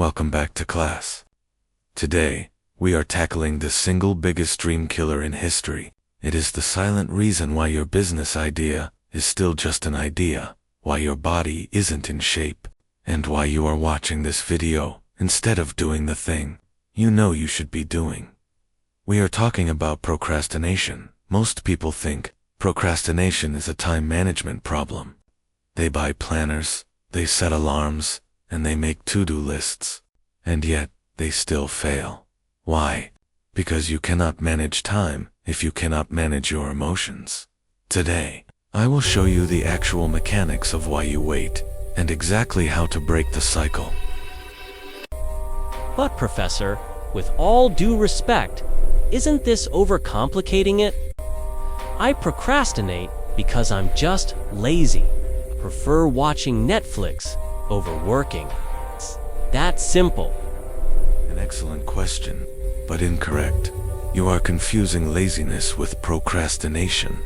Welcome back to class. Today, we are tackling the single biggest dream killer in history. It is the silent reason why your business idea is still just an idea, why your body isn't in shape, and why you are watching this video instead of doing the thing you know you should be doing. We are talking about procrastination. Most people think procrastination is a time management problem. They buy planners, they set alarms, and they make to-do lists. And yet, they still fail. Why? Because you cannot manage time if you cannot manage your emotions. Today, I will show you the actual mechanics of why you wait, and exactly how to break the cycle. But Professor, with all due respect, isn't this overcomplicating it? I procrastinate because I'm just lazy. Prefer watching Netflix over working. It's that simple. An excellent question, but incorrect. You are confusing laziness with procrastination.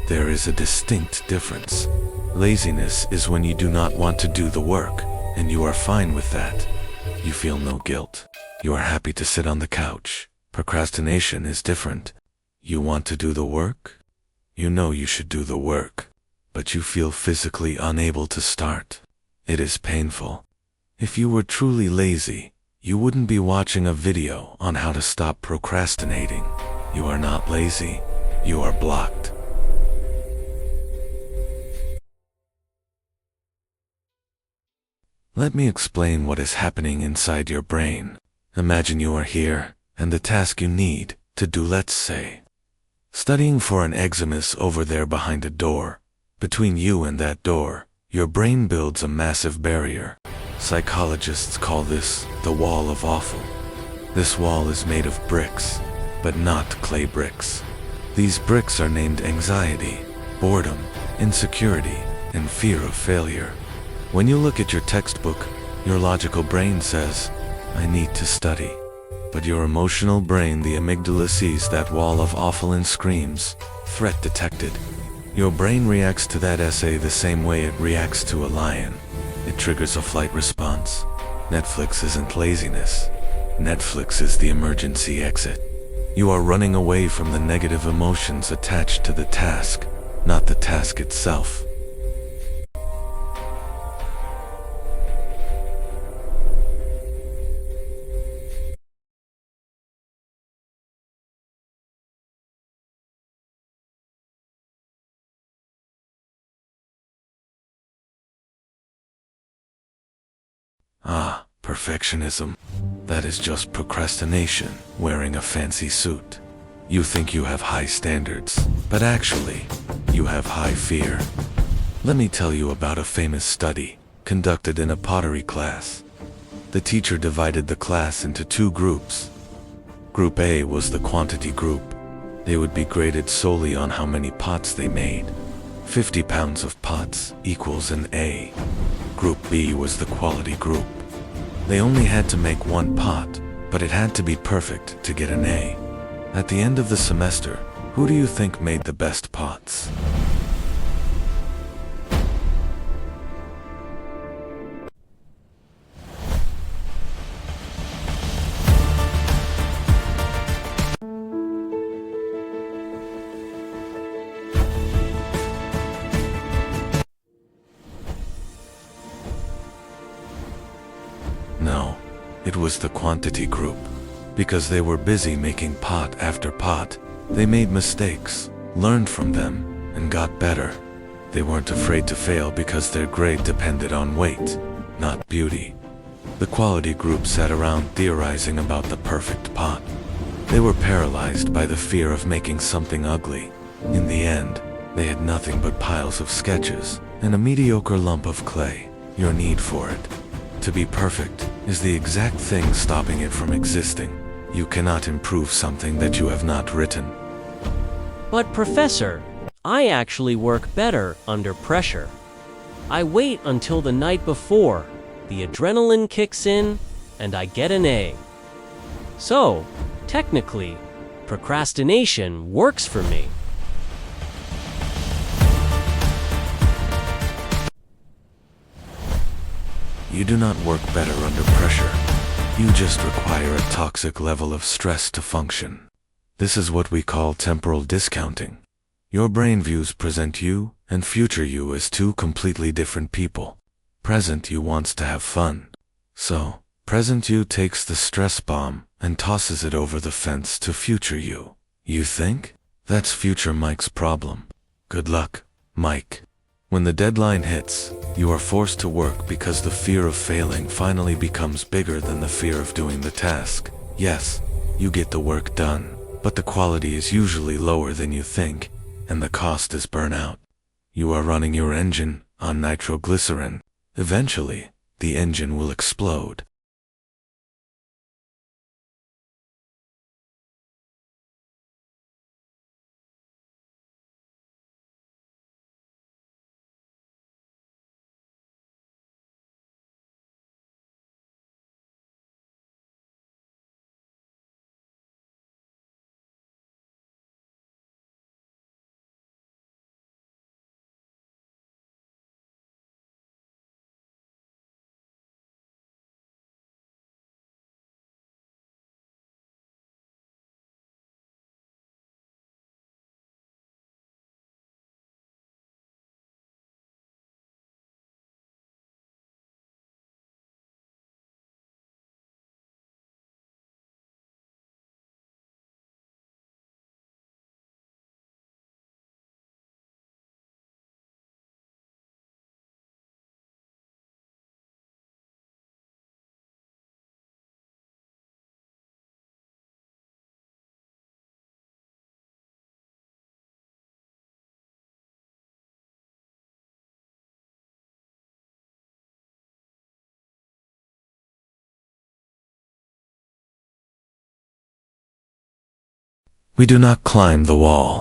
There is a distinct difference. Laziness is when you do not want to do the work, and you are fine with that. You feel no guilt. You are happy to sit on the couch. Procrastination is different. You want to do the work? You know you should do the work, but you feel physically unable to start. It is painful. If you were truly lazy, you wouldn't be watching a video on how to stop procrastinating. You are not lazy. You are blocked. Let me explain what is happening inside your brain. Imagine you are here, and the task you need to do, let's say, studying for an exam is over there behind a door. Between you and that door, your brain builds a massive barrier. Psychologists call this the wall of awful. This wall is made of bricks, but not clay bricks. These bricks are named anxiety, boredom, insecurity, and fear of failure. When you look at your textbook, your logical brain says, I need to study. But your emotional brain, the amygdala, sees that wall of awful and screams, threat detected. Your brain reacts to that essay the same way it reacts to a lion. It triggers a flight response. Netflix isn't laziness. Netflix is the emergency exit. You are running away from the negative emotions attached to the task, not the task itself. Perfectionism. That is just procrastination wearing a fancy suit. You think you have high standards, but actually, you have high fear. Let me tell you about a famous study conducted in a pottery class. The teacher divided the class into two groups. Group A was the quantity group. They would be graded solely on how many pots they made. 50 pounds of pots equals an A. Group B was the quality group. They only had to make one pot, but it had to be perfect to get an A. At the end of the semester, who do you think made the best pots? No, it was the quantity group. Because they were busy making pot after pot, they made mistakes, learned from them, and got better. They weren't afraid to fail because their grade depended on weight, not beauty. The quality group sat around theorizing about the perfect pot. They were paralyzed by the fear of making something ugly. In the end, they had nothing but piles of sketches and a mediocre lump of clay. Your need for it to be perfect is the exact thing stopping it from existing. You cannot improve something that you have not written. But Professor, I actually work better under pressure. I wait until the night before, the adrenaline kicks in, and I get an A. So, technically, procrastination works for me. You do not work better under pressure. You just require a toxic level of stress to function. This is what we call temporal discounting. Your brain views present you and future you as two completely different people. Present you wants to have fun. So, present you takes the stress bomb and tosses it over the fence to future you. You think? That's future Mike's problem. Good luck, Mike. When the deadline hits, you are forced to work because the fear of failing finally becomes bigger than the fear of doing the task. Yes, you get the work done, but the quality is usually lower than you think, and the cost is burnout. You are running your engine on nitroglycerin. Eventually, the engine will explode. We do not climb the wall.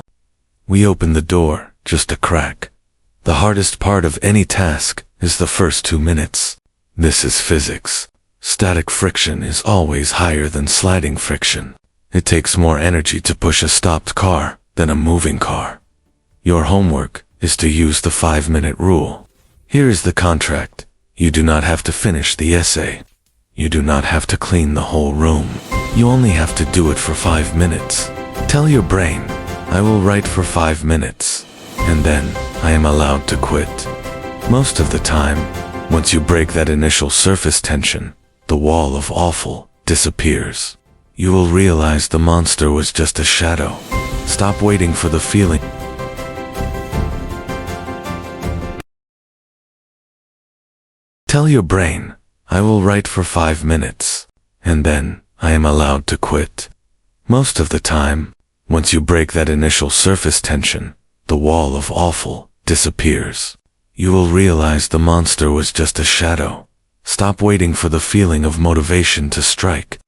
We open the door, just a crack. The hardest part of any task is the first 2 minutes. This is physics. Static friction is always higher than sliding friction. It takes more energy to push a stopped car than a moving car. Your homework is to use the 5-minute rule. Here is the contract. You do not have to finish the essay. You do not have to clean the whole room. You only have to do it for 5 minutes. Tell your brain, I will write for 5 minutes, and then I am allowed to quit. Most of the time, once you break that initial surface tension, the wall of awful disappears. You will realize the monster was just a shadow. Stop waiting for the feeling. Tell your brain, I will write for 5 minutes, and then I am allowed to quit. Most of the time, once you break that initial surface tension, the wall of awful disappears. You will realize the monster was just a shadow. Stop waiting for the feeling of motivation to strike.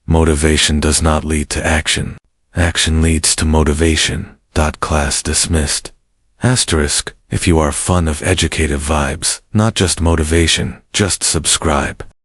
Motivation does not lead to action. Action leads to motivation. Class dismissed. Asterisk, if you are fun of educative vibes, not just motivation, just subscribe.